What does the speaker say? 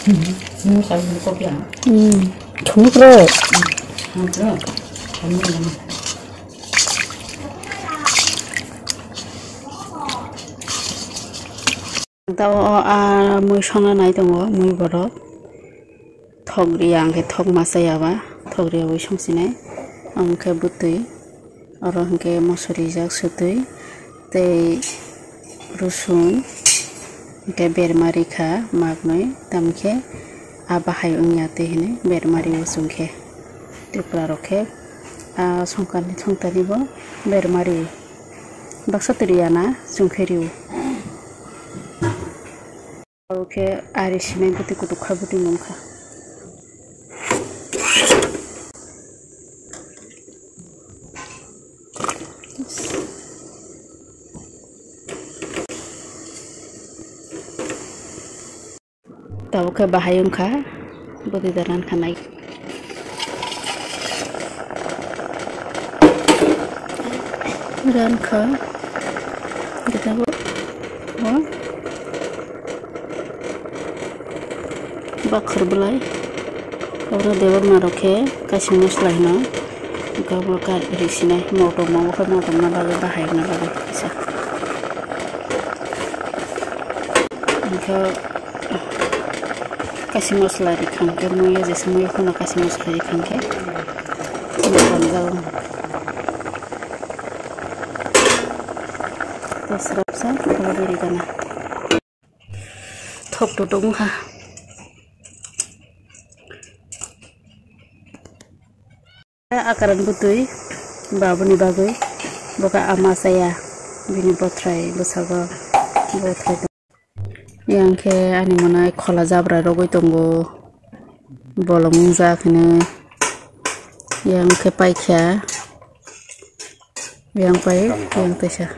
Sabi ko yan. Sumukro. Tao mui sona nai tongo mui borok thogri angke thog masaya ba thogri oi songsinai angke butui aro angke mosori jak sutui tei rusun angke bermari kha magnoi tamke abahai ungya te hine bermari usungke tripura rokhe songkani songtani bo bermari baksa teriana sungkheriu oke arisine buti kutu khabuti mungkha tau ke bahayung kha buti daran khanai ran kha kita bo bakar belai kau dewa maroke kasih muslah no kau bakar di sini mau bagi bahaya na bagi bisa kau kasih muslah di kangke mau ya semua kau nak kasih muslah di kangke kau terserap sa kalau dari kana thok dong ha akaran butui babuni bagui boka ama saya bini botrai bosago botrai yang ke ani monai khola jabra rogoi tongo bolong jakne yang ke paikha yang pai yang tesa